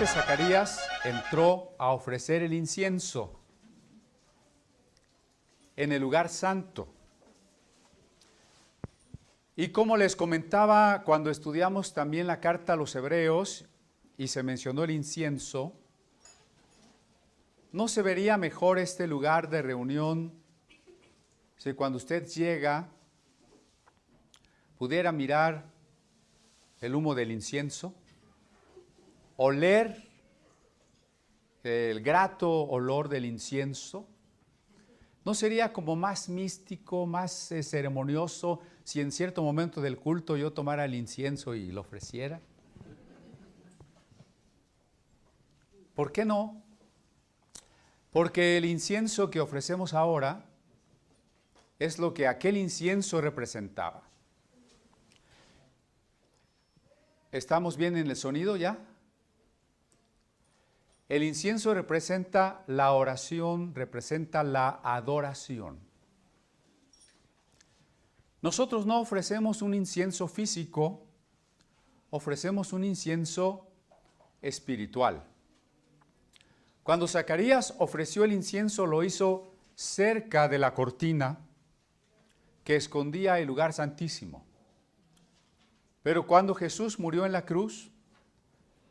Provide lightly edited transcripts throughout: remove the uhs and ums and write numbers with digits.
sacerdote Zacarías entró a ofrecer el incienso en el lugar santo. Y como les comentaba cuando estudiamos también la carta a los Hebreos y se mencionó el incienso, ¿no se vería mejor este lugar de reunión si cuando usted llega pudiera mirar el humo del incienso, oler el grato olor del incienso? ¿No sería como más místico, más ceremonioso si en cierto momento del culto yo tomara el incienso y lo ofreciera? ¿Por qué no? Porque el incienso que ofrecemos ahora es lo que aquel incienso representaba. ¿Estamos bien en el sonido ya? El incienso representa la oración, representa la adoración. Nosotros no ofrecemos un incienso físico, ofrecemos un incienso espiritual. Cuando Zacarías ofreció el incienso, lo hizo cerca de la cortina que escondía el lugar santísimo. Pero cuando Jesús murió en la cruz,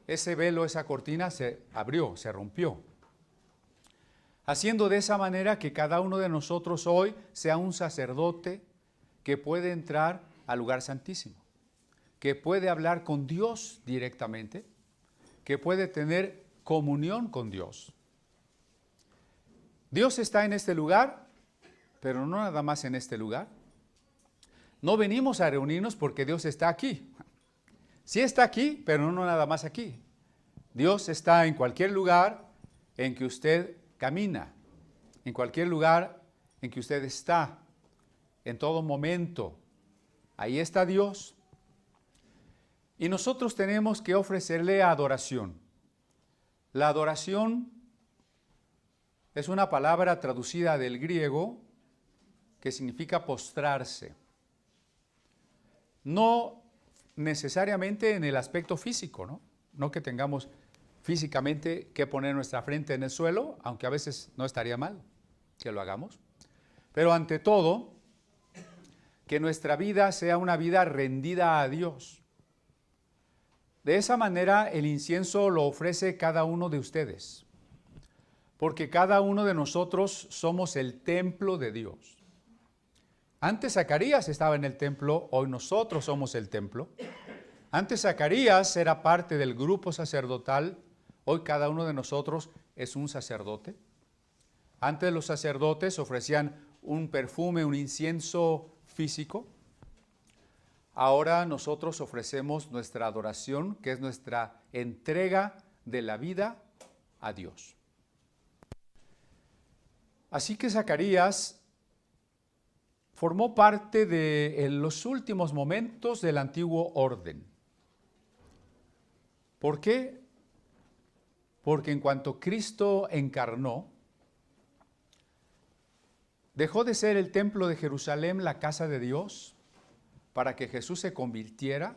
ese velo, esa cortina se abrió, se rompió, haciendo de esa manera que cada uno de nosotros hoy sea un sacerdote que puede entrar al lugar santísimo, que puede hablar con Dios directamente, que puede tener comunión con Dios. Dios está en este lugar, pero no nada más en este lugar. No venimos a reunirnos porque Dios está aquí. Sí está aquí, pero no nada más aquí. Dios está en cualquier lugar en que usted camina, en cualquier lugar en que usted está, en todo momento. Ahí está Dios. Y nosotros tenemos que ofrecerle adoración. La adoración es una palabra traducida del griego que significa postrarse. No necesariamente en el aspecto físico, ¿no? No que tengamos físicamente que poner nuestra frente en el suelo, aunque a veces no estaría mal que lo hagamos. Pero ante todo, que nuestra vida sea una vida rendida a Dios. De esa manera el incienso lo ofrece cada uno de ustedes, porque cada uno de nosotros somos el templo de Dios. Antes Zacarías estaba en el templo, hoy nosotros somos el templo. Antes Zacarías era parte del grupo sacerdotal, hoy cada uno de nosotros es un sacerdote. Antes los sacerdotes ofrecían un perfume, un incienso físico. Ahora nosotros ofrecemos nuestra adoración, que es nuestra entrega de la vida a Dios. Así que Zacarías formó parte de los últimos momentos del antiguo orden. ¿Por qué? Porque en cuanto Cristo encarnó, dejó de ser el templo de Jerusalén, la casa de Dios, para que Jesús se convirtiera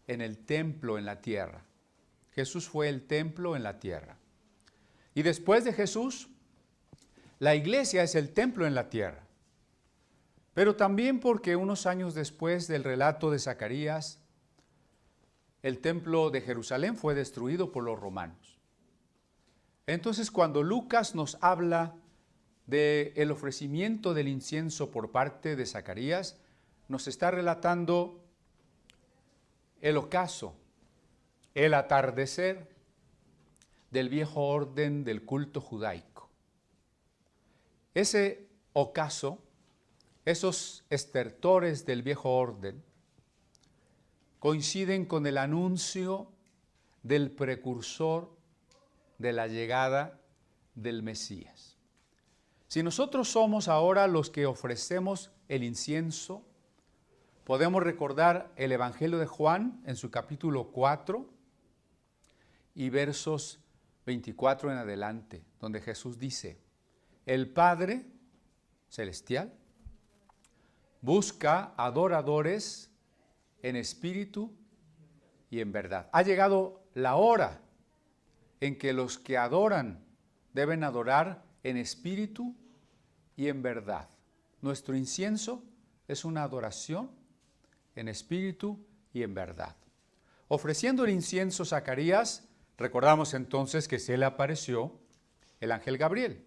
en el templo en la tierra. Jesús fue el templo en la tierra. Y después de Jesús, la iglesia es el templo en la tierra. Pero también porque unos años después del relato de Zacarías, el templo de Jerusalén fue destruido por los romanos. Entonces, cuando Lucas nos habla del ofrecimiento del incienso por parte de Zacarías, nos está relatando el ocaso, el atardecer del viejo orden del culto judaico. Ese ocaso, esos estertores del viejo orden, coinciden con el anuncio del precursor de la llegada del Mesías. Si nosotros somos ahora los que ofrecemos el incienso, podemos recordar el Evangelio de Juan en su capítulo 4 y versos 24 en adelante, donde Jesús dice: el Padre Celestial busca adoradores en espíritu y en verdad. Ha llegado la hora en que los que adoran deben adorar en espíritu y en verdad. Nuestro incienso es una adoración en espíritu y en verdad. Ofreciendo el incienso Zacarías, recordamos entonces que se le apareció el ángel Gabriel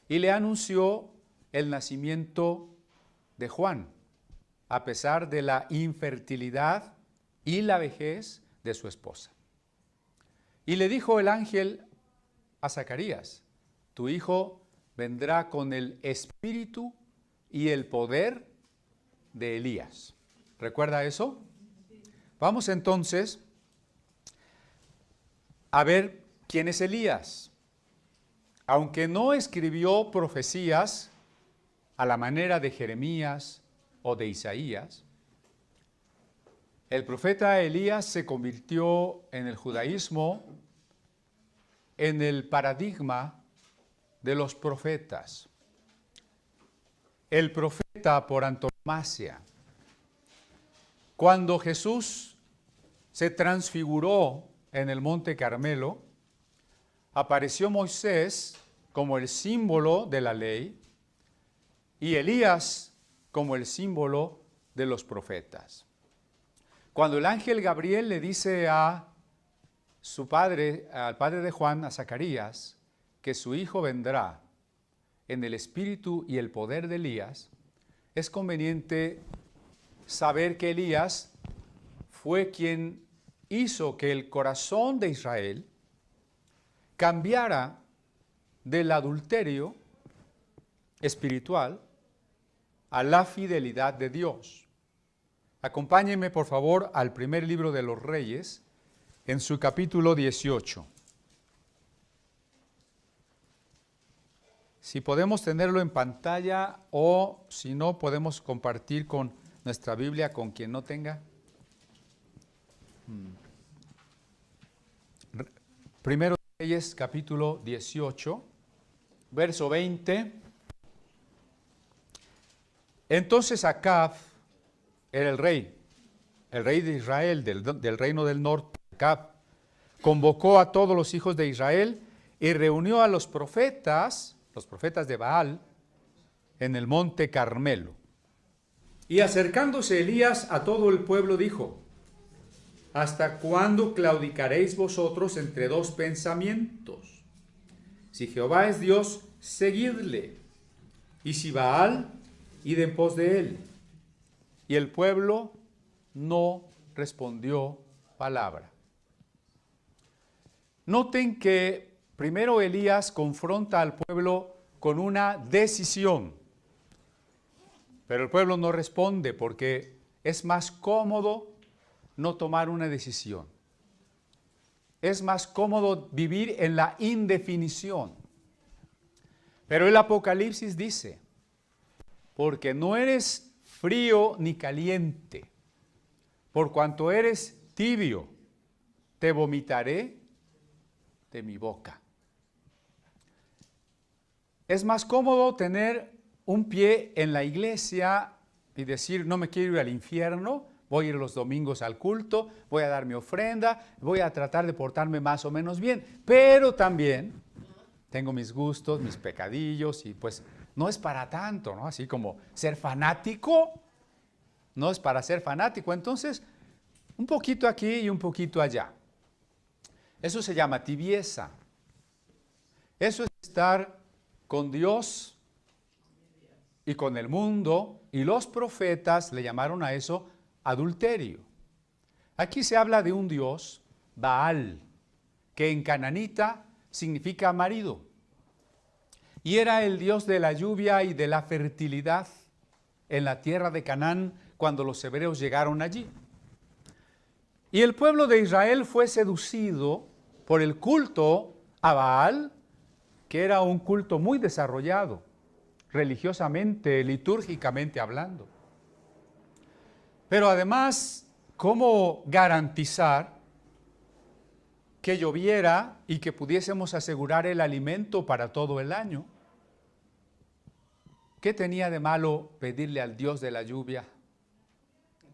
y le anunció el nacimiento de Juan, a pesar de la infertilidad y la vejez de su esposa. Y le dijo el ángel a Zacarías: tu hijo vendrá con el espíritu y el poder de Elías. ¿Recuerda eso? Vamos entonces a ver quién es Elías. Aunque no escribió profecías a la manera de Jeremías o de Isaías, el profeta Elías se convirtió en el judaísmo en el paradigma de los profetas. El profeta por antonomasia. Cuando Jesús se transfiguró en el Monte Carmelo, apareció Moisés como el símbolo de la ley y Elías como el símbolo de los profetas. Cuando el ángel Gabriel le dice a su padre, al padre de Juan, a Zacarías, que su hijo vendrá en el espíritu y el poder de Elías, es conveniente saber que Elías fue quien hizo que el corazón de Israel cambiara del adulterio espiritual a la fidelidad de Dios. Acompáñenme por favor al primer libro de los Reyes, en su capítulo 18. Si podemos tenerlo en pantalla o si no podemos compartir con nuestra Biblia con quien no tenga. Primero Reyes capítulo 18, verso 20. Entonces Acab era el rey de Israel, del reino del norte. Acab convocó a todos los hijos de Israel y reunió a los profetas de Baal, en el monte Carmelo. Y acercándose Elías a todo el pueblo dijo: ¿hasta cuándo claudicaréis vosotros entre dos pensamientos? Si Jehová es Dios, seguidle, y si Baal, id en pos de él. Y el pueblo no respondió palabra. Noten que primero Elías confronta al pueblo con una decisión, pero el pueblo no responde porque es más cómodo no tomar una decisión. Es más cómodo vivir en la indefinición. Pero el Apocalipsis dice: porque no eres frío ni caliente, por cuanto eres tibio, te vomitaré de mi boca. Es más cómodo tener un pie en la iglesia y decir: no me quiero ir al infierno, voy a ir los domingos al culto, voy a dar mi ofrenda, voy a tratar de portarme más o menos bien, pero también tengo mis gustos, mis pecadillos, y pues no es para tanto, ¿no? Así como ser fanático, no es para ser fanático. Entonces, un poquito aquí y un poquito allá. Eso se llama tibieza. Eso es estar con Dios y con el mundo, y los profetas le llamaron a eso adulterio. Aquí se habla de un dios, Baal, que en cananita significa marido, y era el dios de la lluvia y de la fertilidad en la tierra de Canaán cuando los hebreos llegaron allí. Y el pueblo de Israel fue seducido por el culto a Baal, que era un culto muy desarrollado, religiosamente, litúrgicamente hablando. Pero además, ¿cómo garantizar que lloviera y que pudiésemos asegurar el alimento para todo el año? ¿Qué tenía de malo pedirle al Dios de la lluvia,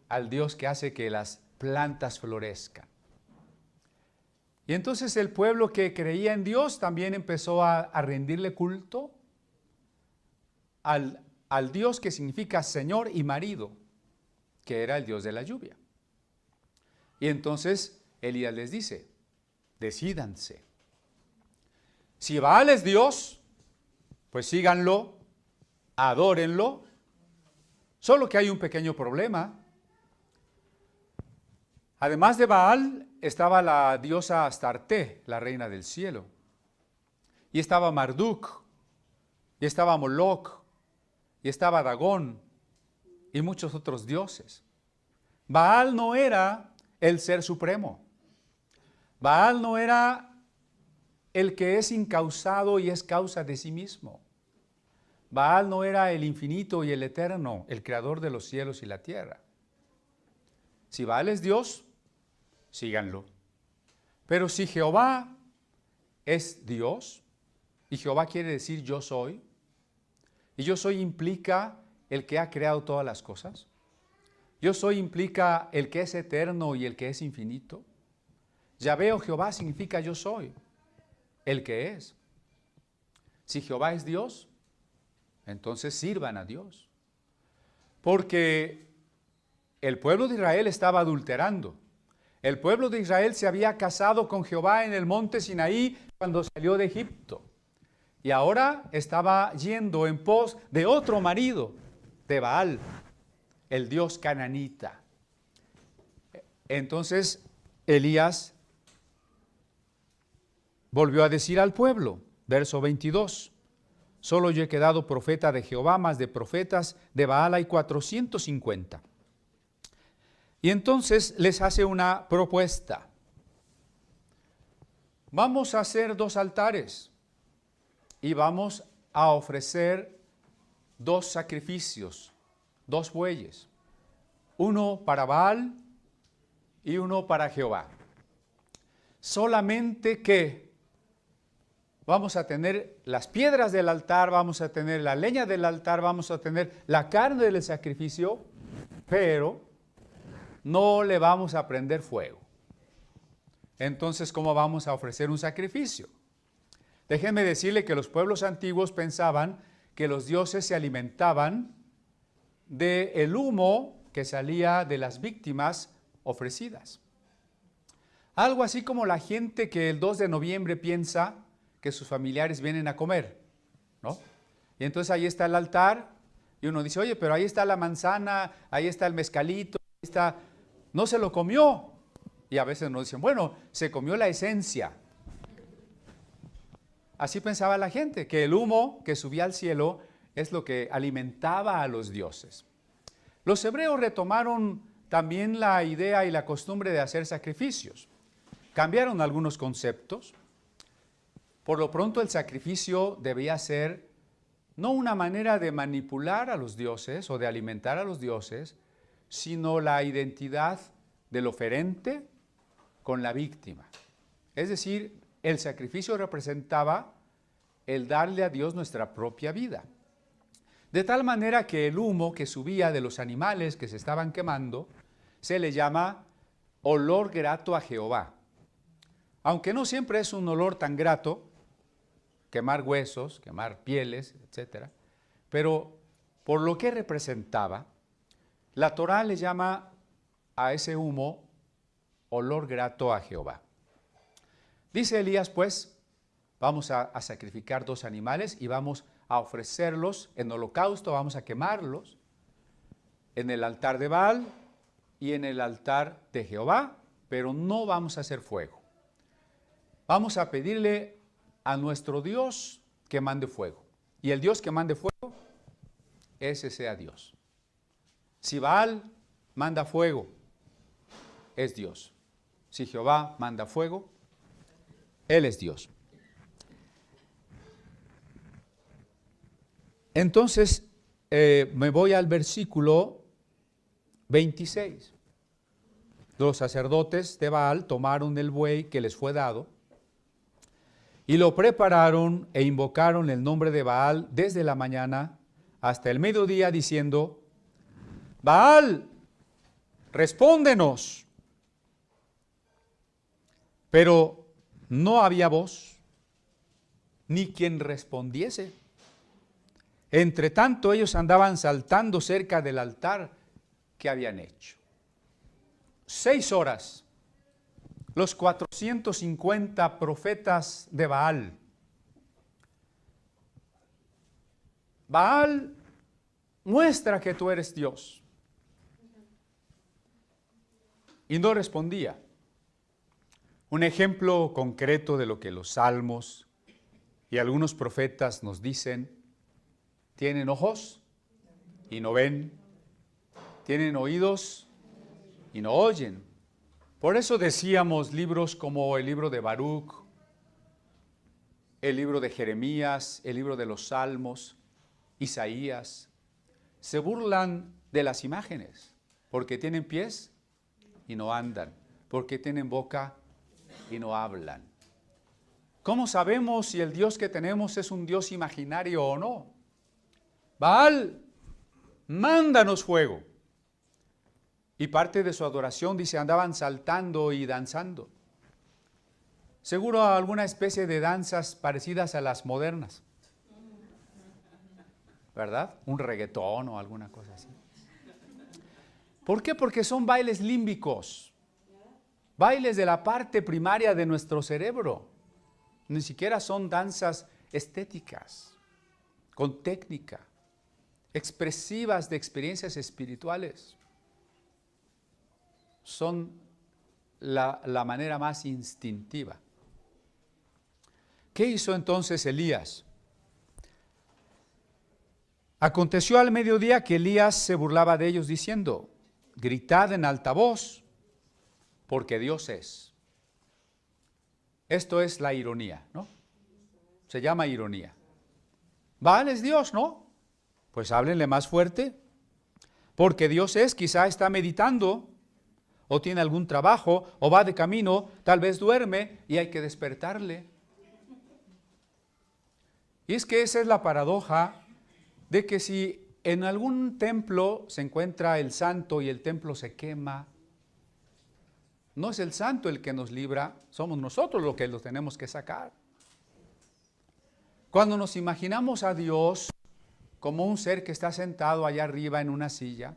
al Dios que hace que las plantas florezcan? Y entonces el pueblo que creía en Dios también empezó a rendirle culto al Dios que significa Señor y marido, que era el Dios de la lluvia. Y entonces Elías les dice, decídanse. Si Baal es Dios, pues síganlo, adórenlo. Solo que hay un pequeño problema. Además de Baal, estaba la diosa Astarte, la reina del cielo. Y estaba Marduk, y estaba Moloch, y estaba Dagón, y muchos otros dioses. Baal no era el ser supremo. Baal no era el que es incausado y es causa de sí mismo. Baal no era el infinito y el eterno, el creador de los cielos y la tierra. Si Baal es Dios, síganlo. Pero si Jehová es Dios, y Jehová quiere decir yo soy, y yo soy implica el que ha creado todas las cosas, yo soy implica el que es eterno y el que es infinito. Yahvé o Jehová significa yo soy, el que es. Si Jehová es Dios, entonces sirvan a Dios. Porque el pueblo de Israel estaba adulterando. El pueblo de Israel se había casado con Jehová en el monte Sinaí cuando salió de Egipto. Y ahora estaba yendo en pos de otro marido, de Baal, el dios cananita. Entonces Elías volvió a decir al pueblo, verso 22, solo yo he quedado profeta de Jehová, mas de profetas de Baal hay 450. Y entonces les hace una propuesta. Vamos a hacer 2 altares y vamos a ofrecer 2 sacrificios, 2 bueyes, uno para Baal y uno para Jehová. Solamente que vamos a tener las piedras del altar, vamos a tener la leña del altar, vamos a tener la carne del sacrificio, pero no le vamos a prender fuego. Entonces, ¿cómo vamos a ofrecer un sacrificio? Déjenme decirle que los pueblos antiguos pensaban que los dioses se alimentaban del humo que salía de las víctimas ofrecidas. Algo así como la gente que el 2 de noviembre piensa que sus familiares vienen a comer, ¿no? Y entonces ahí está el altar y uno dice, oye, pero ahí está la manzana, ahí está el mezcalito, ahí está, no se lo comió. Y a veces nos dicen, bueno, se comió la esencia. Así pensaba la gente, que el humo que subía al cielo es lo que alimentaba a los dioses. Los hebreos retomaron también la idea y la costumbre de hacer sacrificios. Cambiaron algunos conceptos. Por lo pronto el sacrificio debía ser no una manera de manipular a los dioses o de alimentar a los dioses, sino la identidad del oferente con la víctima. Es decir, el sacrificio representaba el darle a Dios nuestra propia vida. De tal manera que el humo que subía de los animales que se estaban quemando se le llama olor grato a Jehová. Aunque no siempre es un olor tan grato, quemar huesos, quemar pieles, etc. Pero por lo que representaba, la Torá le llama a ese humo olor grato a Jehová. Dice Elías, pues, vamos a sacrificar 2 animales y vamos a ofrecerlos en holocausto, vamos a quemarlos en el altar de Baal y en el altar de Jehová, pero no vamos a hacer fuego. Vamos a pedirle a nuestro Dios que mande fuego. Y el Dios que mande fuego, ese sea Dios. Si Baal manda fuego, es Dios. Si Jehová manda fuego, Él es Dios. Entonces, me voy al versículo 26. Los sacerdotes de Baal tomaron el buey que les fue dado y lo prepararon e invocaron el nombre de Baal desde la mañana hasta el mediodía, diciendo, Baal, respóndenos. Pero no había voz, ni quien respondiese. Entre tanto, ellos andaban saltando cerca del altar que habían hecho. 6 horas, los 450 profetas de Baal. Baal, muestra que tú eres Dios. Y no respondía. Un ejemplo concreto de lo que los salmos y algunos profetas nos dicen: tienen ojos y no ven, tienen oídos y no oyen. Por eso decíamos libros como el libro de Baruch, el libro de Jeremías, el libro de los Salmos, Isaías, se burlan de las imágenes, porque tienen pies y no andan, porque tienen boca y no hablan. ¿Cómo sabemos si el Dios que tenemos es un Dios imaginario o no? Baal, mándanos fuego. Y parte de su adoración, dice, andaban saltando y danzando. Seguro alguna especie de danzas parecidas a las modernas, ¿verdad? Un reggaetón o alguna cosa así. ¿Por qué? Porque son bailes límbicos, bailes de la parte primaria de nuestro cerebro. Ni siquiera son danzas estéticas, con técnica, expresivas de experiencias espirituales. Son la manera más instintiva. ¿Qué hizo entonces Elías? Aconteció al mediodía que Elías se burlaba de ellos diciendo: gritad en alta voz, porque Dios es. Esto es la ironía, ¿no? Se llama ironía. Baal es Dios, ¿no? Pues háblenle más fuerte, porque Dios es. Quizá está meditando, o tiene algún trabajo, o va de camino, tal vez duerme y hay que despertarle. Y es que esa es la paradoja de que si en algún templo se encuentra el santo y el templo se quema, no es el santo el que nos libra, somos nosotros los que lo tenemos que sacar. Cuando nos imaginamos a Dios como un ser que está sentado allá arriba en una silla,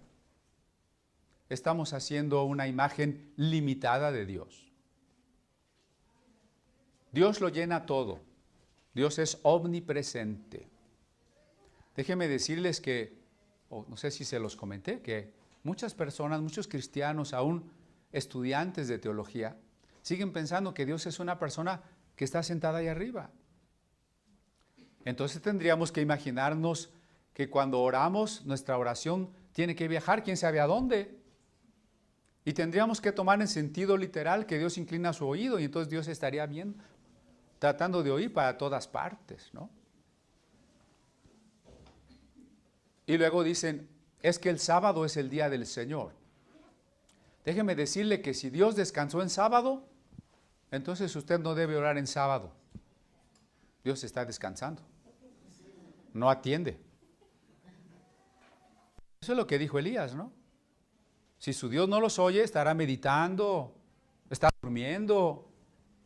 estamos haciendo una imagen limitada de Dios. Dios lo llena todo. Dios es omnipresente. Déjenme decirles que, no sé si se los comenté, que muchas personas, muchos cristianos, aún estudiantes de teología, siguen pensando que Dios es una persona que está sentada ahí arriba. Entonces tendríamos que imaginarnos que cuando oramos, nuestra oración tiene que viajar quién sabe a dónde. Y tendríamos que tomar en sentido literal que Dios inclina su oído y entonces Dios estaría bien, tratando de oír para todas partes, ¿no? Y luego dicen, es que el sábado es el día del Señor. Déjeme decirle que si Dios descansó en sábado, entonces usted no debe orar en sábado. Dios está descansando. No atiende. Eso es lo que dijo Elías, ¿no? Si su Dios no los oye, estará meditando, está durmiendo,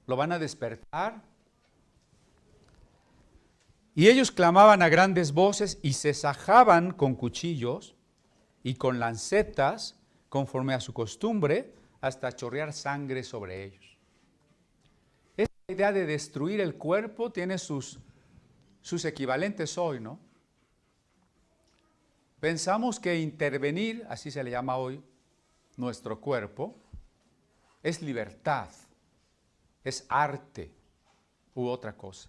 lo van a despertar. Y ellos clamaban a grandes voces y se sajaban con cuchillos y con lancetas, conforme a su costumbre, hasta chorrear sangre sobre ellos. Esta idea de destruir el cuerpo tiene sus equivalentes hoy, ¿no? Pensamos que intervenir, así se le llama hoy, nuestro cuerpo, es libertad, es arte u otra cosa.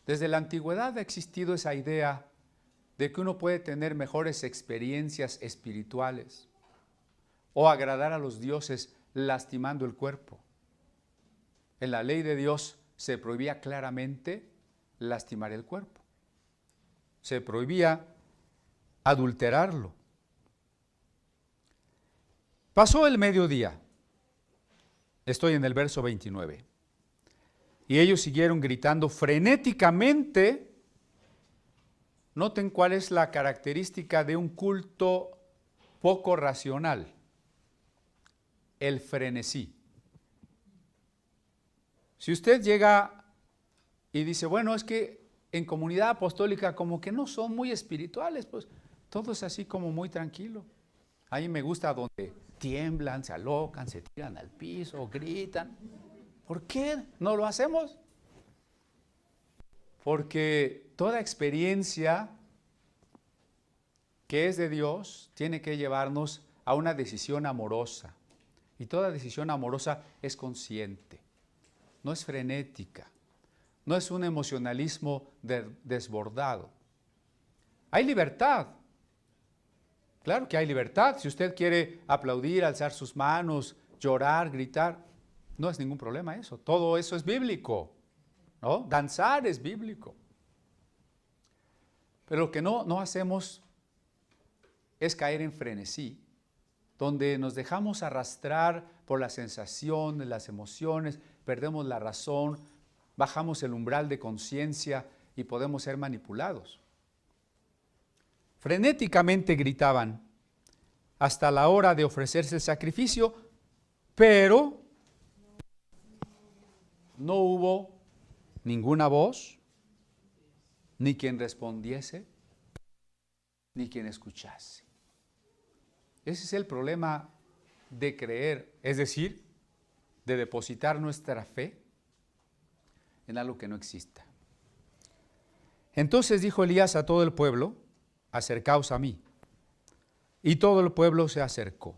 Desde la antigüedad ha existido esa idea de que uno puede tener mejores experiencias espirituales o agradar a los dioses lastimando el cuerpo. En la ley de Dios se prohibía claramente lastimar el cuerpo. Se prohibía adulterarlo. Pasó el mediodía. Estoy en el verso 29. Y ellos siguieron gritando frenéticamente. Noten cuál es la característica de un culto poco racional. El frenesí. Si usted llega y dice, bueno, es que en comunidad apostólica como que no son muy espirituales, pues todo es así como muy tranquilo. A mí me gusta donde tiemblan, se alocan, se tiran al piso, gritan. ¿Por qué no lo hacemos? Porque toda experiencia que es de Dios tiene que llevarnos a una decisión amorosa. Y toda decisión amorosa es consciente, no es frenética, no es un emocionalismo desbordado. Hay libertad. Claro que hay libertad. Si usted quiere aplaudir, alzar sus manos, llorar, gritar, no es ningún problema eso. Todo eso es bíblico, ¿no? Danzar es bíblico. Pero lo que no hacemos es caer en frenesí, donde nos dejamos arrastrar por la sensación, las emociones, perdemos la razón, bajamos el umbral de conciencia y podemos ser manipulados. Frenéticamente gritaban hasta la hora de ofrecerse el sacrificio, pero no hubo ninguna voz, ni quien respondiese, ni quien escuchase. Ese es el problema de creer, es decir, de depositar nuestra fe en algo que no exista. Entonces dijo Elías a todo el pueblo, acercaos a mí. Y todo el pueblo se acercó.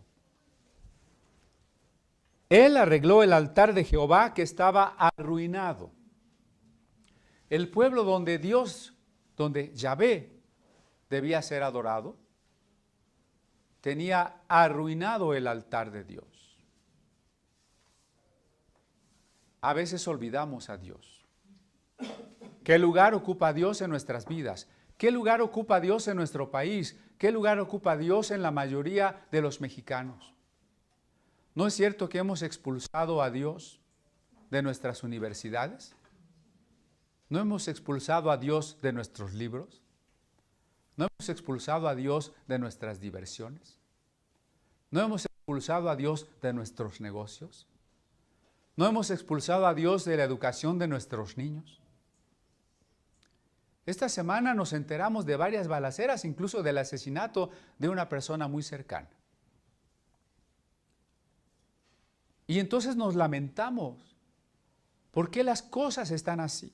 Él arregló el altar de Jehová que estaba arruinado. El pueblo donde Dios, donde Yahvé debía ser adorado, tenía arruinado el altar de Dios. A veces olvidamos a Dios. ¿Qué lugar ocupa Dios en nuestras vidas? ¿Qué lugar ocupa Dios en nuestro país? ¿Qué lugar ocupa Dios en la mayoría de los mexicanos? ¿No es cierto que hemos expulsado a Dios de nuestras universidades? ¿No hemos expulsado a Dios de nuestros libros? ¿No hemos expulsado a Dios de nuestras diversiones? ¿No hemos expulsado a Dios de nuestros negocios? ¿No hemos expulsado a Dios de la educación de nuestros niños? Esta semana nos enteramos de varias balaceras, incluso del asesinato de una persona muy cercana. Y entonces nos lamentamos. ¿Por qué las cosas están así?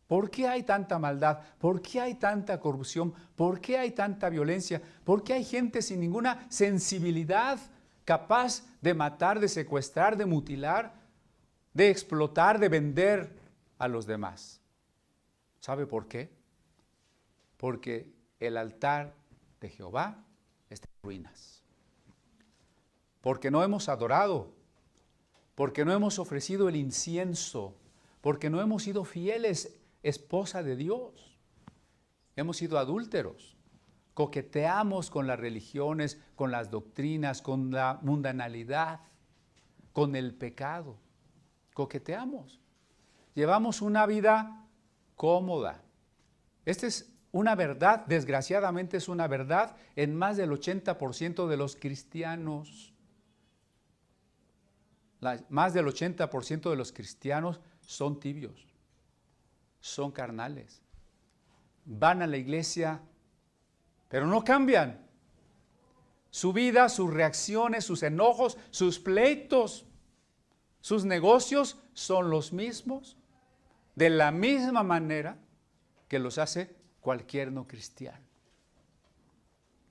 ¿Por qué hay tanta maldad? ¿Por qué hay tanta corrupción? ¿Por qué hay tanta violencia? ¿Por qué hay gente sin ninguna sensibilidad capaz de matar, de secuestrar, de mutilar, de explotar, de vender a los demás? ¿Sabe por qué? Porque el altar de Jehová está en ruinas. Porque no hemos adorado, porque no hemos ofrecido el incienso, porque no hemos sido fieles esposa de Dios. Hemos sido adúlteros, coqueteamos con las religiones, con las doctrinas, con la mundanalidad, con el pecado. Coqueteamos. Llevamos una vida cómoda. Esta es una verdad, desgraciadamente es una verdad en más del 80% de los cristianos. Más del 80% de los cristianos son tibios, son carnales. Van a la iglesia, pero no cambian. Su vida, sus reacciones, sus enojos, sus pleitos, sus negocios son los mismos, de la misma manera que los hace cualquier no cristiano.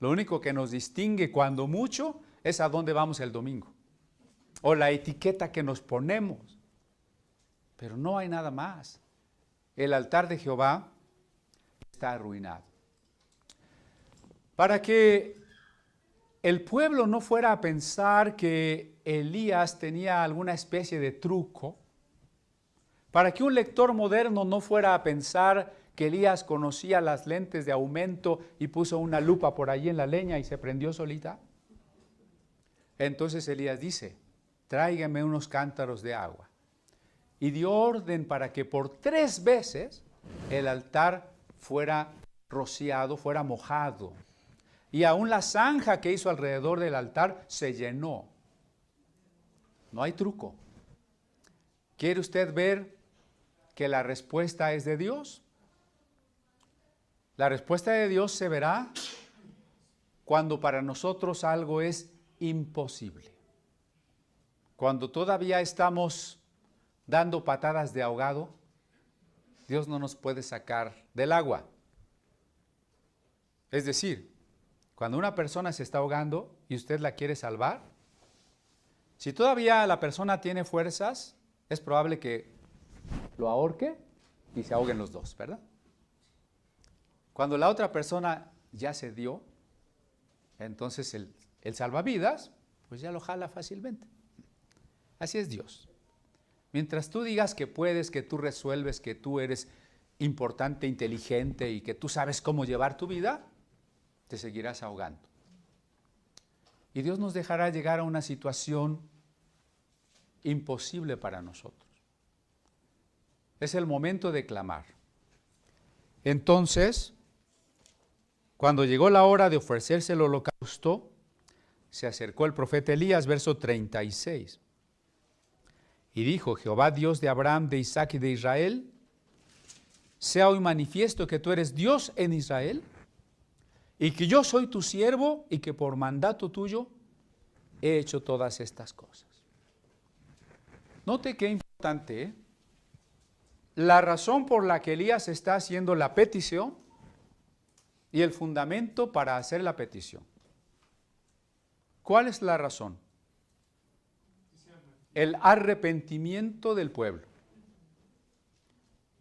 Lo único que nos distingue cuando mucho es a dónde vamos el domingo, o la etiqueta que nos ponemos, pero no hay nada más. El altar de Jehová está arruinado. Para que el pueblo no fuera a pensar que Elías tenía alguna especie de truco, para que un lector moderno no fuera a pensar que Elías conocía las lentes de aumento y puso una lupa por allí en la leña y se prendió solita, entonces Elías dice, tráigame unos cántaros de agua. Y dio orden para que por 3 veces el altar fuera rociado, fuera mojado. Y aún la zanja que hizo alrededor del altar se llenó. No hay truco. ¿Quiere usted ver que la respuesta es de Dios? La respuesta de Dios se verá cuando para nosotros algo es imposible. Cuando todavía estamos dando patadas de ahogado, Dios no nos puede sacar del agua. Es decir, cuando una persona se está ahogando y usted la quiere salvar, si todavía la persona tiene fuerzas, es probable que lo ahorque y se ahoguen los dos, ¿verdad? Cuando la otra persona ya se dio, entonces el salvavidas, pues ya lo jala fácilmente. Así es Dios. Mientras tú digas que puedes, que tú resuelves, que tú eres importante, inteligente y que tú sabes cómo llevar tu vida, te seguirás ahogando. Y Dios nos dejará llegar a una situación imposible para nosotros. Es el momento de clamar. Entonces, cuando llegó la hora de ofrecerse el holocausto, se acercó el profeta Elías, verso 36. Y dijo: Jehová, Dios de Abraham, de Isaac y de Israel, sea hoy manifiesto que tú eres Dios en Israel, y que yo soy tu siervo, y que por mandato tuyo he hecho todas estas cosas. Note qué importante, ¿eh? La razón por la que Elías está haciendo la petición y el fundamento para hacer la petición. ¿Cuál es la razón? El arrepentimiento del pueblo.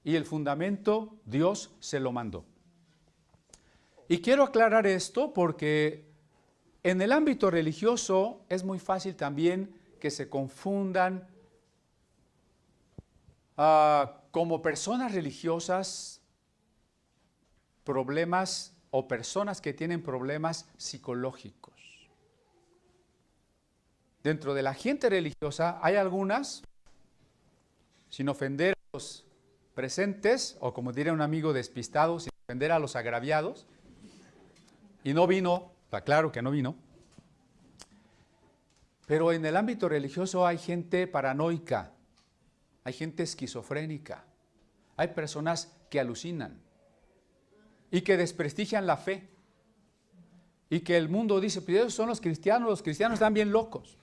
Y el fundamento, Dios se lo mandó. Y quiero aclarar esto porque en el ámbito religioso es muy fácil también que se confundan como personas religiosas problemas o personas que tienen problemas psicológicos. Dentro de la gente religiosa hay algunas, sin ofender a los presentes, o como diría un amigo despistado, sin ofender a los agraviados, y no vino, está claro que no vino, pero en el ámbito religioso hay gente paranoica, hay gente esquizofrénica, hay personas que alucinan y que desprestigian la fe, y que el mundo dice: pues esos son los cristianos están bien locos.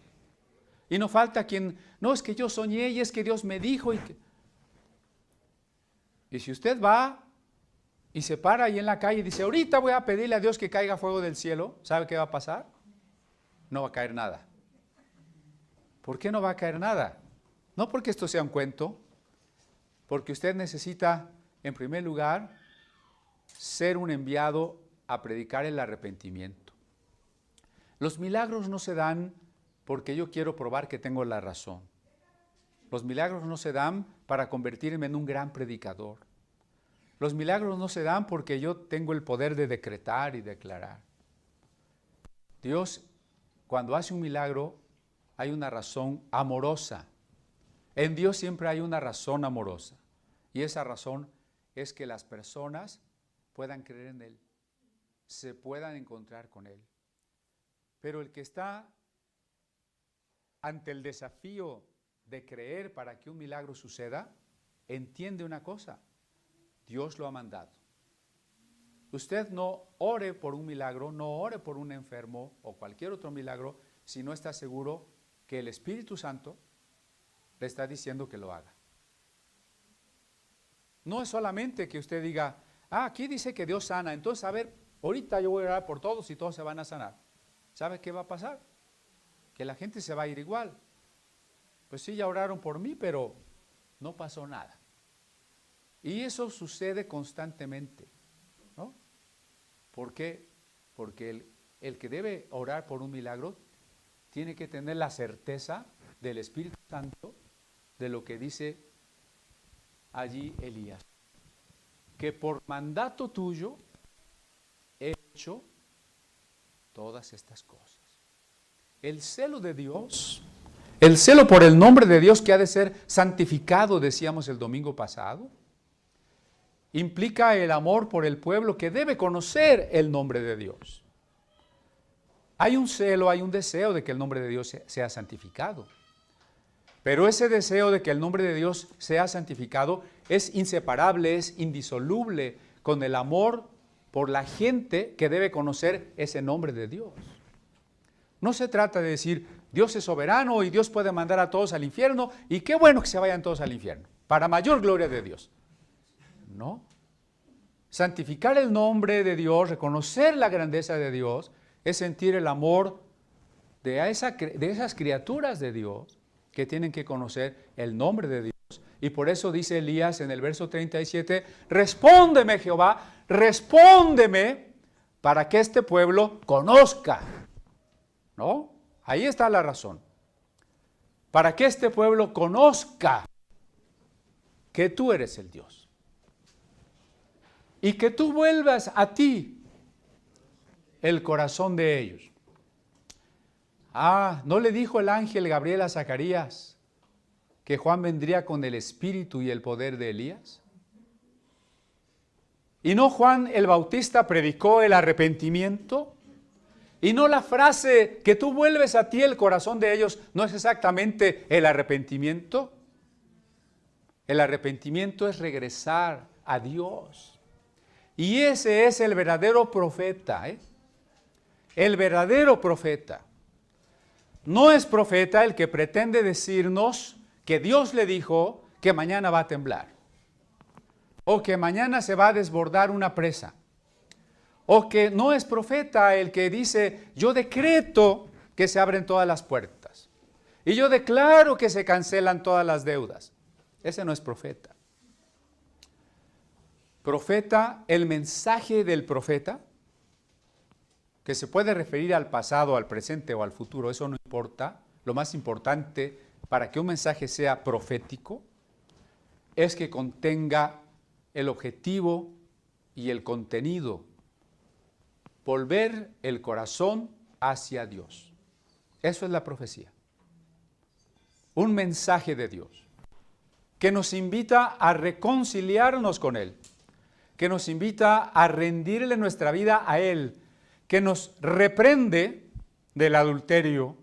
Y no falta quien, no, es que yo soñé y es que Dios me dijo. Y si usted va y se para ahí en la calle y dice: ahorita voy a pedirle a Dios que caiga fuego del cielo, ¿sabe qué va a pasar? No va a caer nada. ¿Por qué no va a caer nada? No porque esto sea un cuento, porque usted necesita, en primer lugar, ser un enviado a predicar el arrepentimiento. Los milagros no se dan porque yo quiero probar que tengo la razón. Los milagros no se dan para convertirme en un gran predicador. Los milagros no se dan porque yo tengo el poder de decretar y declarar. Dios, cuando hace un milagro, hay una razón amorosa. En Dios siempre hay una razón amorosa. Y esa razón es que las personas puedan creer en Él, se puedan encontrar con Él. Pero el que está ante el desafío de creer para que un milagro suceda, entiende una cosa: Dios lo ha mandado. Usted no ore por un milagro, no ore por un enfermo o cualquier otro milagro si no está seguro que el Espíritu Santo le está diciendo que lo haga. No es solamente que usted diga: aquí dice que Dios sana, entonces a ver, ahorita yo voy a orar por todos y todos se van a sanar. ¿Sabe qué va a pasar? Que la gente se va a ir igual. Pues sí, ya oraron por mí, pero no pasó nada. Y eso sucede constantemente, ¿no? ¿Por qué? Porque el que debe orar por un milagro tiene que tener la certeza del Espíritu Santo de lo que dice allí Elías, que por mandato tuyo he hecho todas estas cosas. El celo de Dios, el celo por el nombre de Dios que ha de ser santificado, decíamos el domingo pasado, implica el amor por el pueblo que debe conocer el nombre de Dios. Hay un celo, hay un deseo de que el nombre de Dios sea santificado. Pero ese deseo de que el nombre de Dios sea santificado es inseparable, es indisoluble con el amor por la gente que debe conocer ese nombre de Dios. No se trata de decir, Dios es soberano y Dios puede mandar a todos al infierno y qué bueno que se vayan todos al infierno, para mayor gloria de Dios. No. Santificar el nombre de Dios, reconocer la grandeza de Dios, es sentir el amor de esas criaturas de Dios que tienen que conocer el nombre de Dios. Y por eso dice Elías en el verso 37, respóndeme Jehová, respóndeme para que este pueblo conozca. ¿No? Ahí está la razón. Para que este pueblo conozca que tú eres el Dios. Y que tú vuelvas a ti el corazón de ellos. ¿No le dijo el ángel Gabriel a Zacarías que Juan vendría con el espíritu y el poder de Elías? ¿Y no Juan el Bautista predicó el arrepentimiento? ¿Y no la frase que tú vuelves a ti el corazón de ellos no es exactamente el arrepentimiento? El arrepentimiento es regresar a Dios. Y ese es el verdadero profeta, ¿eh? El verdadero profeta. No es profeta el que pretende decirnos que Dios le dijo que mañana va a temblar, o que mañana se va a desbordar una presa, o que no es profeta el que dice, yo decreto que se abren todas las puertas, y yo declaro que se cancelan todas las deudas. Ese no es profeta. Profeta, el mensaje del profeta, que se puede referir al pasado, al presente o al futuro, eso no importa. Lo más importante para que un mensaje sea profético es que contenga el objetivo y el contenido. Volver el corazón hacia Dios. Eso es la profecía. Un mensaje de Dios que nos invita a reconciliarnos con Él, que nos invita a rendirle nuestra vida a Él, que nos reprende del adulterio,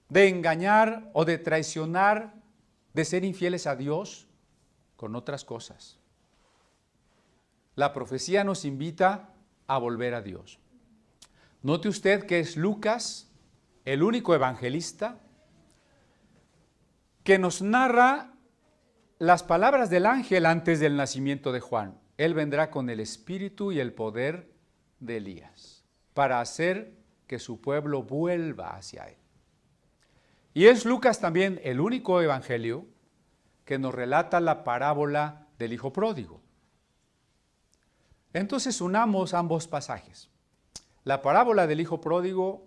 de engañar o de traicionar, de ser infieles a Dios con otras cosas. La profecía nos invita a volver a Dios. Note usted que es Lucas, el único evangelista, que nos narra las palabras del ángel antes del nacimiento de Juan. Él vendrá con el espíritu y el poder de Elías para hacer que su pueblo vuelva hacia Él. Y es Lucas también el único evangelio que nos relata la parábola del hijo pródigo. Entonces unamos ambos pasajes, la parábola del hijo pródigo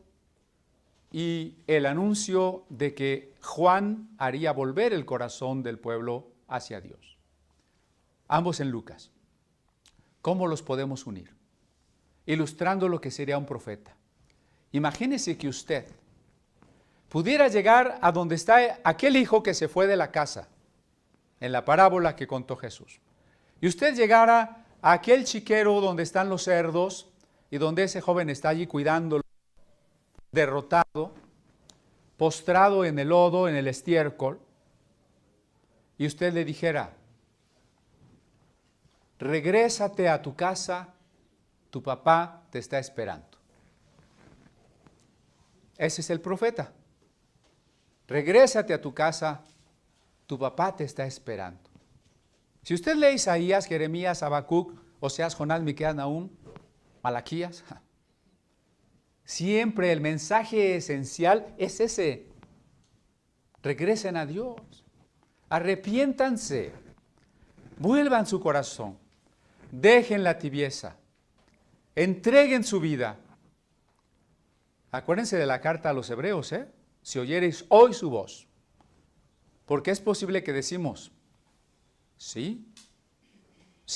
y el anuncio de que Juan haría volver el corazón del pueblo hacia Dios. Ambos en Lucas. ¿Cómo los podemos unir? Ilustrando lo que sería un profeta. Imagínese que usted pudiera llegar a donde está aquel hijo que se fue de la casa, en la parábola que contó Jesús. Y usted llegara a aquel chiquero donde están los cerdos y donde ese joven está allí cuidándolo, derrotado, postrado en el lodo, en el estiércol, y usted le dijera, regrésate a tu casa, tu papá te está esperando. Ese es el profeta. Regrésate a tu casa, tu papá te está esperando. Si usted lee Isaías, Jeremías, Habacuc, Oseas, Jonás, Miqueas, Nahum, Malaquías, siempre el mensaje esencial es ese. Regresen a Dios, arrepiéntanse, vuelvan su corazón, dejen la tibieza, entreguen su vida. Acuérdense de la carta a los hebreos, si oyereis hoy su voz, porque es posible que decimos, sí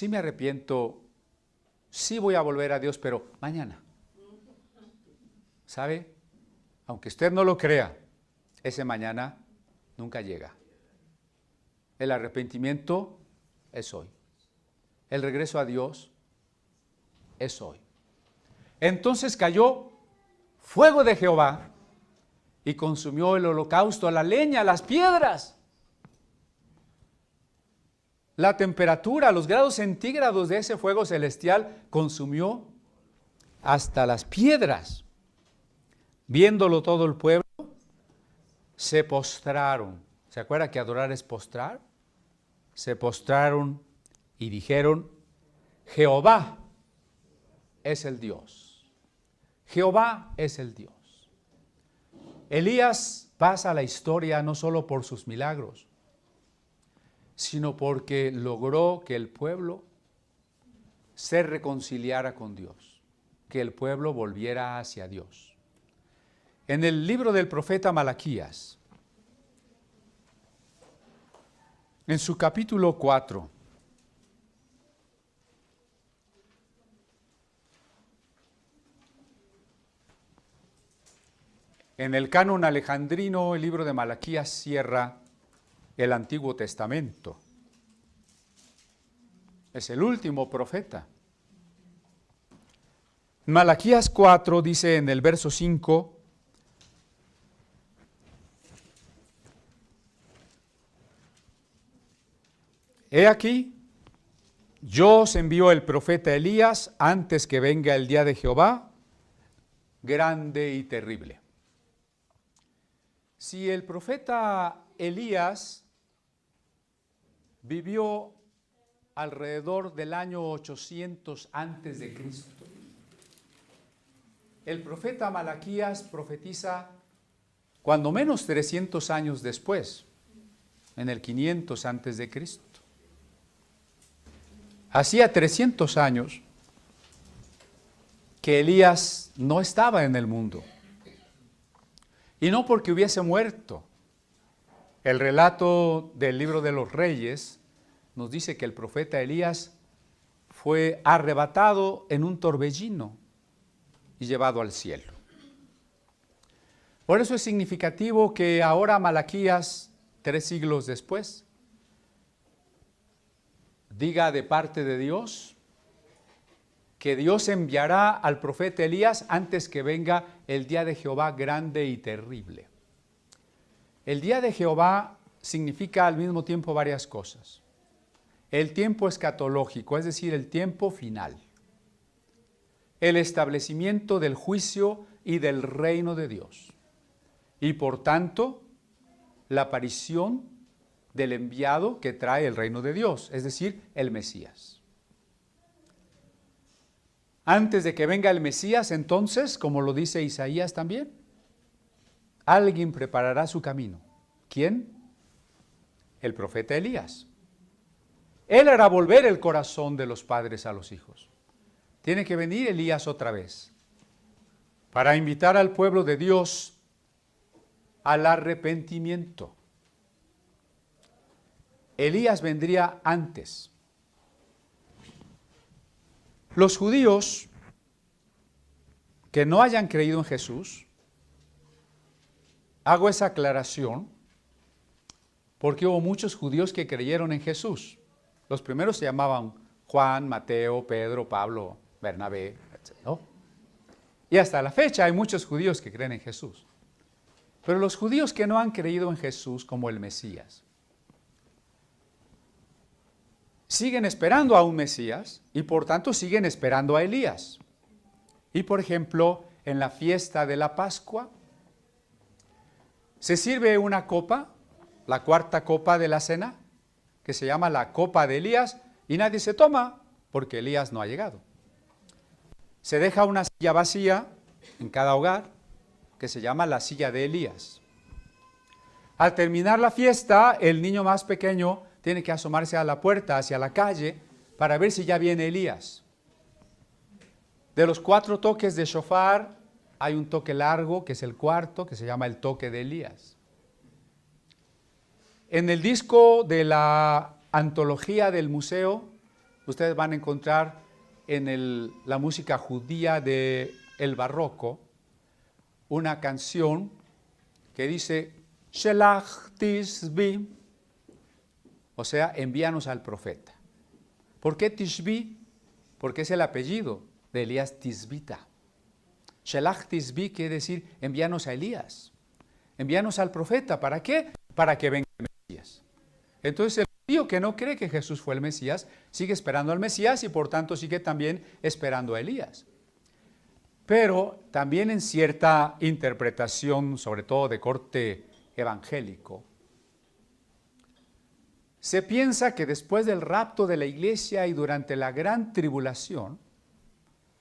me arrepiento, sí voy a volver a Dios, pero mañana. ¿Sabe? Aunque usted no lo crea, ese mañana nunca llega. El arrepentimiento es hoy. El regreso a Dios es hoy. Entonces cayó fuego de Jehová y consumió el holocausto, la leña, las piedras. La temperatura, los grados centígrados de ese fuego celestial consumió hasta las piedras. Viéndolo todo el pueblo, se postraron. ¿Se acuerda que adorar es postrar? Se postraron y dijeron, Jehová es el Dios. Jehová es el Dios. Elías pasa a la historia no solo por sus milagros, sino porque logró que el pueblo se reconciliara con Dios, que el pueblo volviera hacia Dios. En el libro del profeta Malaquías, en su capítulo 4, en el canon alejandrino, el libro de Malaquías cierra el Antiguo Testamento. Es el último profeta. Malaquías 4 dice en el verso 5, he aquí, yo os envío el profeta Elías antes que venga el día de Jehová, grande y terrible. Si el profeta Elías vivió alrededor del año 800 antes de Cristo, el profeta Malaquías profetiza cuando menos 300 años después, en el 500 antes de Cristo. Hacía 300 años que Elías no estaba en el mundo. Y no porque hubiese muerto. El relato del libro de los Reyes nos dice que el profeta Elías fue arrebatado en un torbellino y llevado al cielo. Por eso es significativo que ahora Malaquías, 3 siglos después, diga de parte de Dios que Dios enviará al profeta Elías antes que venga el día de Jehová grande y terrible. El día de Jehová significa al mismo tiempo varias cosas. El tiempo escatológico, es decir, el tiempo final. El establecimiento del juicio y del reino de Dios. Y por tanto, la aparición del enviado que trae el reino de Dios, es decir, el Mesías. Antes de que venga el Mesías, entonces, como lo dice Isaías también, alguien preparará su camino. ¿Quién? El profeta Elías. Él hará volver el corazón de los padres a los hijos. Tiene que venir Elías otra vez para invitar al pueblo de Dios al arrepentimiento. Elías vendría antes. Los judíos que no hayan creído en Jesús, hago esa aclaración porque hubo muchos judíos que creyeron en Jesús. Los primeros se llamaban Juan, Mateo, Pedro, Pablo, Bernabé, etc., ¿no? Y hasta la fecha hay muchos judíos que creen en Jesús. Pero los judíos que no han creído en Jesús como el Mesías, siguen esperando a un Mesías y por tanto siguen esperando a Elías. Y por ejemplo, en la fiesta de la Pascua, se sirve una copa, la cuarta copa de la cena, que se llama la copa de Elías, y nadie se toma porque Elías no ha llegado. Se deja una silla vacía en cada hogar, que se llama la silla de Elías. Al terminar la fiesta, el niño más pequeño tiene que asomarse a la puerta, hacia la calle, para ver si ya viene Elías. De los 4 toques de shofar, hay un toque largo, que es el cuarto, que se llama el toque de Elías. En el disco de la antología del museo, ustedes van a encontrar en la música judía del barroco, una canción que dice, Shelach Tishbi, o sea, envíanos al profeta. ¿Por qué Tishbi? Porque es el apellido de Elías Tisbita. Shelach Tisbi quiere decir envíanos a Elías. envíanos al profeta. ¿Para qué? Para que venga el Mesías. Entonces el judío que no cree que Jesús fue el Mesías, sigue esperando al Mesías y por tanto sigue también esperando a Elías. Pero también en cierta interpretación, sobre todo de corte evangélico, se piensa que después del rapto de la iglesia y durante la gran tribulación,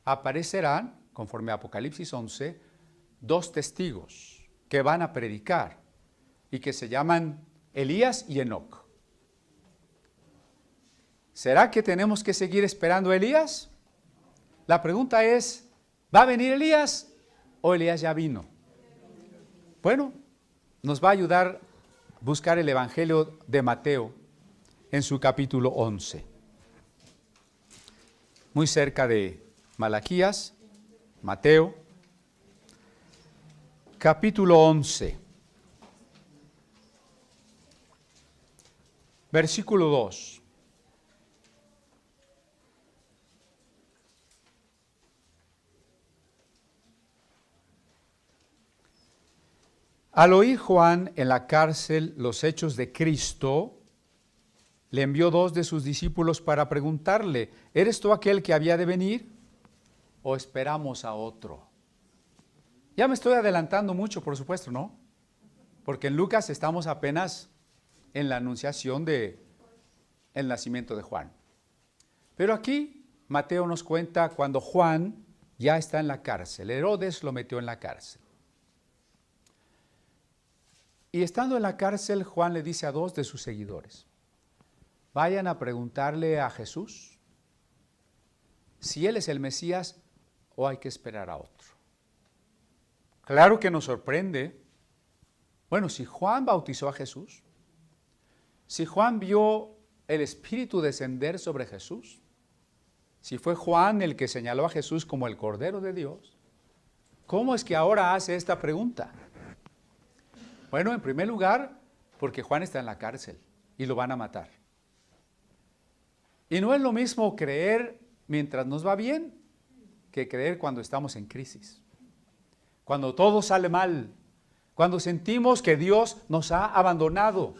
aparecerán, conforme a Apocalipsis 11, 2 testigos que van a predicar y que se llaman Elías y Enoc. ¿Será que tenemos que seguir esperando a Elías? La pregunta es, ¿va a venir Elías o Elías ya vino? Bueno, nos va a ayudar a buscar el Evangelio de Mateo en su capítulo 11. Muy cerca de Malaquías, Mateo, capítulo 11, versículo 2. Al oír Juan en la cárcel los hechos de Cristo, le envió 2 de sus discípulos para preguntarle, ¿eres tú aquel que había de venir o esperamos a otro? Ya me estoy adelantando mucho, por supuesto, ¿no? Porque en Lucas estamos apenas en la anunciación del nacimiento de Juan. Pero aquí Mateo nos cuenta cuando Juan ya está en la cárcel. Herodes lo metió en la cárcel. Y estando en la cárcel, Juan le dice a 2 de sus seguidores, vayan a preguntarle a Jesús si él es el Mesías o hay que esperar a otro. Claro que nos sorprende. Bueno, si Juan bautizó a Jesús, si Juan vio el Espíritu descender sobre Jesús, si fue Juan el que señaló a Jesús como el Cordero de Dios, ¿cómo es que ahora hace esta pregunta? Bueno, en primer lugar, porque Juan está en la cárcel y lo van a matar. Y no es lo mismo creer mientras nos va bien que creer cuando estamos en crisis. Cuando todo sale mal, cuando sentimos que Dios nos ha abandonado,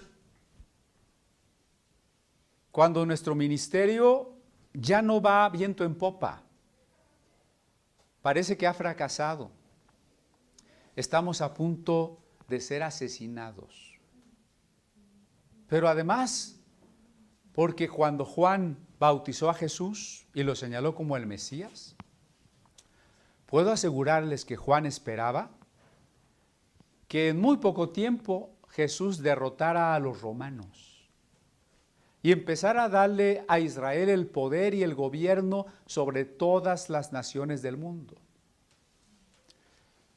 cuando nuestro ministerio ya no va viento en popa, parece que ha fracasado, estamos a punto de ser asesinados. Pero además, porque cuando Juan bautizó a Jesús y lo señaló como el Mesías, puedo asegurarles que Juan esperaba que en muy poco tiempo Jesús derrotara a los romanos y empezara a darle a Israel el poder y el gobierno sobre todas las naciones del mundo.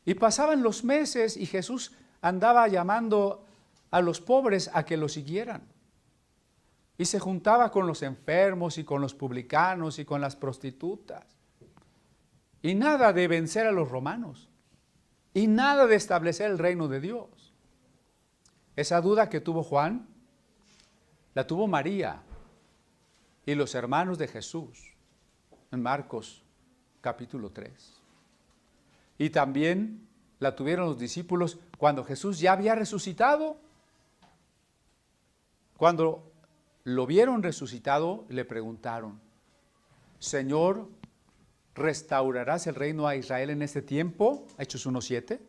Y pasaban los meses y Jesús andaba llamando a los pobres a que lo siguieran. Y se juntaba con los enfermos y con los publicanos y con las prostitutas. Y nada de vencer a los romanos. Y nada de establecer el reino de Dios. Esa duda que tuvo Juan, la tuvo María y los hermanos de Jesús en Marcos capítulo 3. Y también la tuvieron los discípulos cuando Jesús ya había resucitado. Cuando lo vieron resucitado, le preguntaron, Señor, ¿restaurarás el reino a Israel en este tiempo? Hechos 1:7,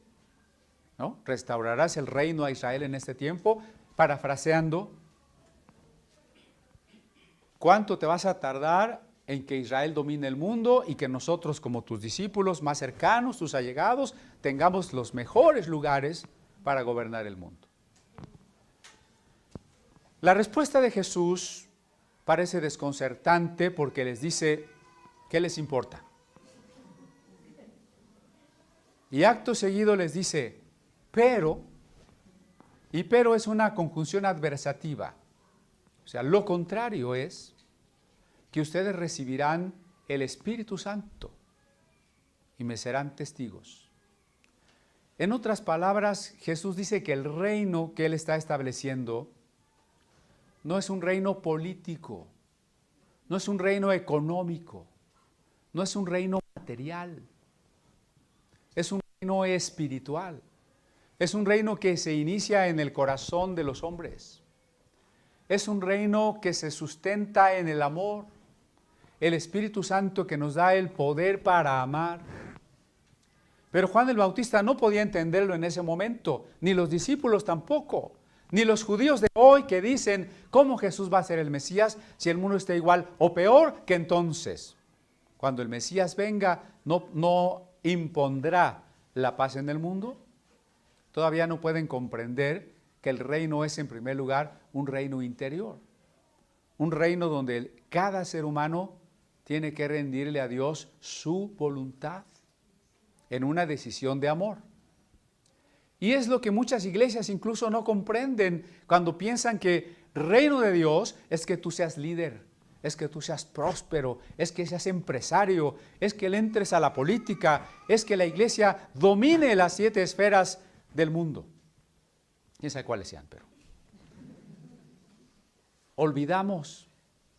¿no? ¿Restaurarás el reino a Israel en este tiempo? Parafraseando, ¿cuánto te vas a tardar en que Israel domine el mundo y que nosotros como tus discípulos más cercanos, tus allegados, tengamos los mejores lugares para gobernar el mundo? La respuesta de Jesús parece desconcertante porque les dice, ¿qué les importa? Y acto seguido les dice, pero es una conjunción adversativa. O sea, lo contrario es que ustedes recibirán el Espíritu Santo y me serán testigos. En otras palabras, Jesús dice que el reino que Él está estableciendo no es un reino político, no es un reino económico, no es un reino material, es un reino espiritual. Es un reino que se inicia en el corazón de los hombres. Es un reino que se sustenta en el amor. El Espíritu Santo que nos da el poder para amar. Pero Juan el Bautista no podía entenderlo en ese momento, ni los discípulos tampoco, ni los judíos de hoy que dicen, ¿cómo Jesús va a ser el Mesías si el mundo está igual o peor que entonces? Cuando el Mesías venga, ¿no impondrá la paz en el mundo? Todavía no pueden comprender que el reino es en primer lugar un reino interior. Un reino donde cada ser humano tiene que rendirle a Dios su voluntad en una decisión de amor. Y es lo que muchas iglesias incluso no comprenden cuando piensan que reino de Dios es que tú seas líder, es que tú seas próspero, es que seas empresario, es que le entres a la política, es que la iglesia domine las 7 esferas del mundo. Quién sabe cuáles sean, pero olvidamos,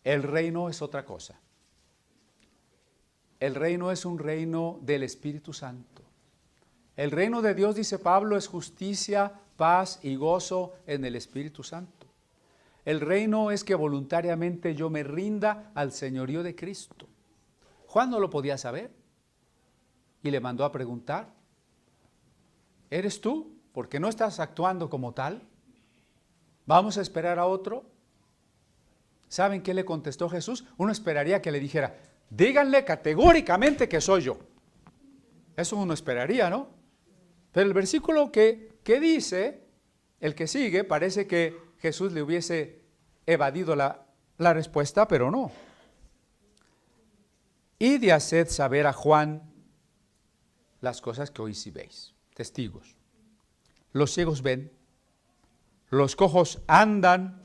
el reino es otra cosa. El reino es un reino del Espíritu Santo. El reino de Dios, dice Pablo, es justicia, paz y gozo en el Espíritu Santo. El reino es que voluntariamente yo me rinda al señorío de Cristo. Juan no lo podía saber y le mandó a preguntar, ¿eres tú? ¿Por qué no estás actuando como tal? ¿Vamos a esperar a otro? ¿Saben qué le contestó Jesús? Uno esperaría que le dijera, díganle categóricamente que soy yo. Eso uno esperaría, ¿no? Pero el versículo que dice, el que sigue, parece que Jesús le hubiese evadido la respuesta, pero no. Id y haced saber a Juan las cosas que hoy sí veis. Testigos. Los ciegos ven, los cojos andan,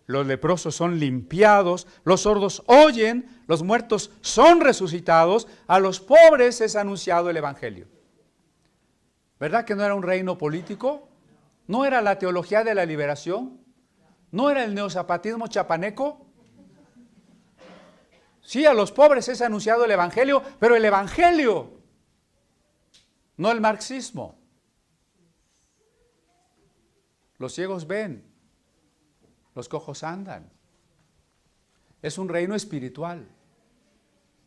los leprosos son limpiados, los sordos oyen, los muertos son resucitados, a los pobres es anunciado el evangelio. ¿Verdad que no era un reino político? ¿No era la teología de la liberación? ¿No era el neozapatismo chapaneco? Sí, a los pobres es anunciado el evangelio, pero el evangelio, no el marxismo. Los ciegos ven, los cojos andan. Es un reino espiritual,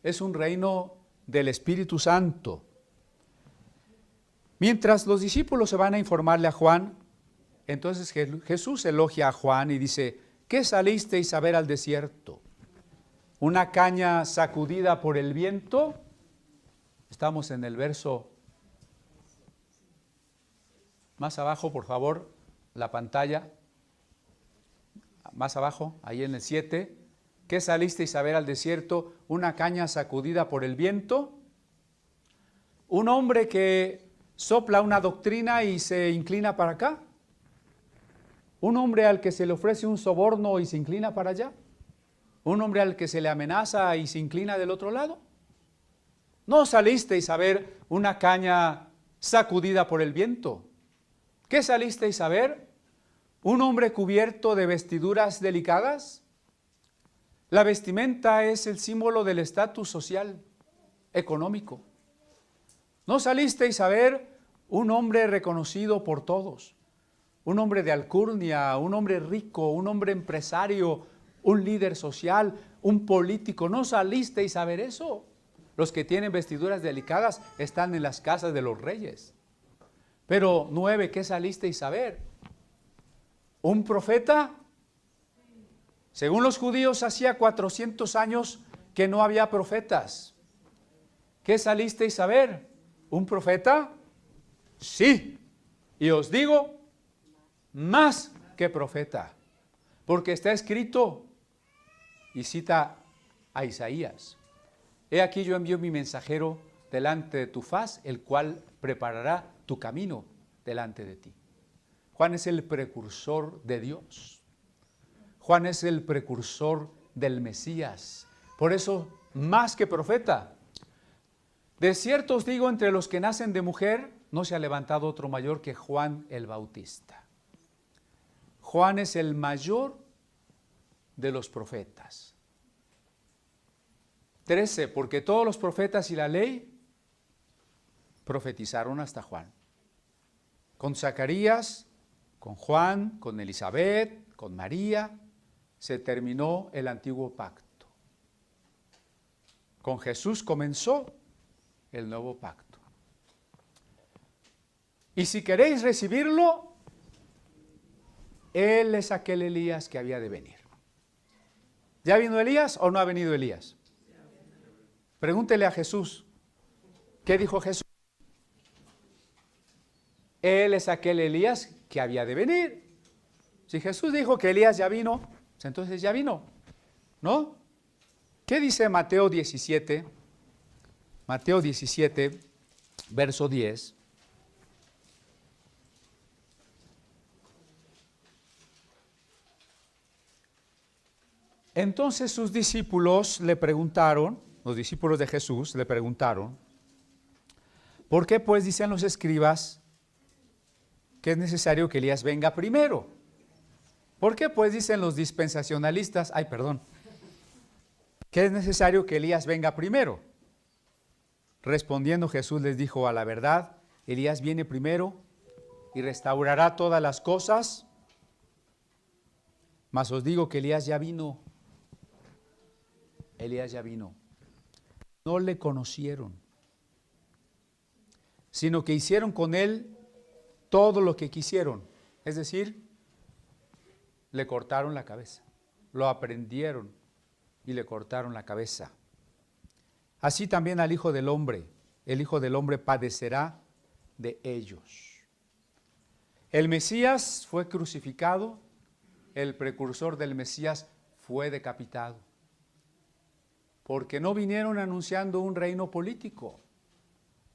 es un reino del Espíritu Santo. Mientras los discípulos se van a informarle a Juan, entonces Jesús elogia a Juan y dice, ¿qué salisteis a ver al desierto? ¿Una caña sacudida por el viento? Estamos en el verso más abajo, por favor, la pantalla. Más abajo, ahí en el 7. ¿Qué salisteis a ver al desierto? ¿Una caña sacudida por el viento? ¿Un hombre que sopla una doctrina y se inclina para acá? ¿Un hombre al que se le ofrece un soborno y se inclina para allá? ¿Un hombre al que se le amenaza y se inclina del otro lado? ¿No salisteis a ver una caña sacudida por el viento? ¿Qué salisteis a ver? ¿Un hombre cubierto de vestiduras delicadas? La vestimenta es el símbolo del estatus social, económico. ¿No salisteis a ver un hombre reconocido por todos? Un hombre de alcurnia, un hombre rico, un hombre empresario, un líder social, un político. ¿No salisteis a ver eso? Los que tienen vestiduras delicadas están en las casas de los reyes. Pero 9, ¿qué salisteis a ver? ¿Un profeta? Según los judíos, hacía 400 años que no había profetas. ¿Qué salisteis a ver? ¿Un profeta? Sí. Y os digo, más que profeta. Porque está escrito, y cita a Isaías, he aquí yo envío mi mensajero delante de tu faz, el cual preparará tu camino delante de ti. Juan es el precursor de Dios. Juan es el precursor del Mesías. Por eso, más que profeta. De cierto os digo, entre los que nacen de mujer, no se ha levantado otro mayor que Juan el Bautista. Juan es el mayor de los profetas. 13, porque todos los profetas y la ley profetizaron hasta Juan. Con Zacarías, con Juan, con Elizabeth, con María, se terminó el antiguo pacto. Con Jesús comenzó el nuevo pacto. Y si queréis recibirlo, Él es aquel Elías que había de venir. ¿Ya vino Elías o no ha venido Elías? Pregúntele a Jesús. ¿Qué dijo Jesús? Él es aquel Elías que había de venir. Si Jesús dijo que Elías ya vino, pues entonces ya vino, ¿no? ¿Qué dice Mateo 17? Mateo 17, verso 10. Entonces sus discípulos le preguntaron, los discípulos de Jesús le preguntaron, ¿por qué pues dicen los escribas que es necesario que Elías venga primero? ¿Por qué pues dicen los dispensacionalistas, que es necesario que Elías venga primero? Respondiendo Jesús les dijo, a la verdad, Elías viene primero y restaurará todas las cosas, mas os digo que Elías ya vino. Elías ya vino. No le conocieron, sino que hicieron con él todo lo que quisieron. Es decir, le cortaron la cabeza, lo aprendieron y le cortaron la cabeza. Así también al Hijo del Hombre, el Hijo del Hombre padecerá de ellos. El Mesías fue crucificado, el precursor del Mesías fue decapitado, porque no vinieron anunciando un reino político,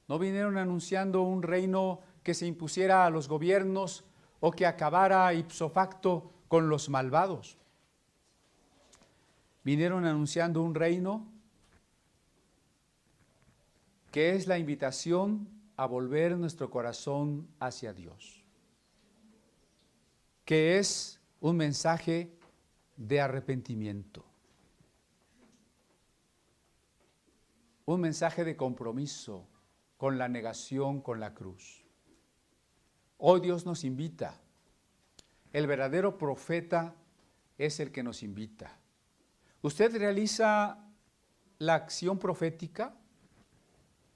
no vinieron anunciando un reino que se impusiera a los gobiernos o que acabara ipso facto con los malvados. Vinieron anunciando un reino que es la invitación a volver nuestro corazón hacia Dios, que es un mensaje de arrepentimiento, un mensaje de compromiso con la negación, con la cruz. Hoy Dios nos invita. El verdadero profeta es el que nos invita. ¿Usted realiza la acción profética?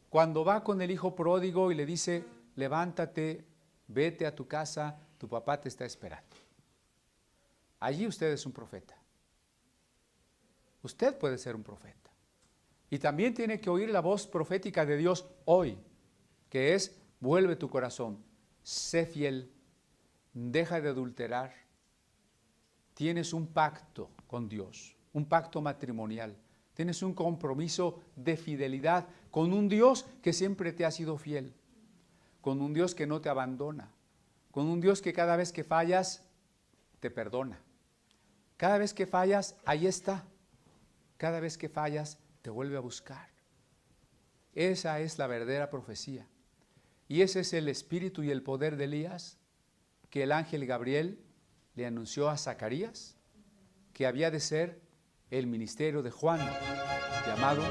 Cuando va con el hijo pródigo y le dice, levántate, vete a tu casa, tu papá te está esperando. Allí usted es un profeta. Usted puede ser un profeta. Y también tiene que oír la voz profética de Dios hoy, que es, vuelve tu corazón, sé fiel, deja de adulterar. Tienes un pacto con Dios, un pacto matrimonial. Tienes un compromiso de fidelidad con un Dios que siempre te ha sido fiel, con un Dios que no te abandona, con un Dios que cada vez que fallas te perdona. Cada vez que fallas, ahí está. Cada vez que fallas, te vuelve a buscar. Esa es la verdadera profecía. Y ese es el espíritu y el poder de Elías que el ángel Gabriel le anunció a Zacarías, que había de ser el ministerio de Juan, llamado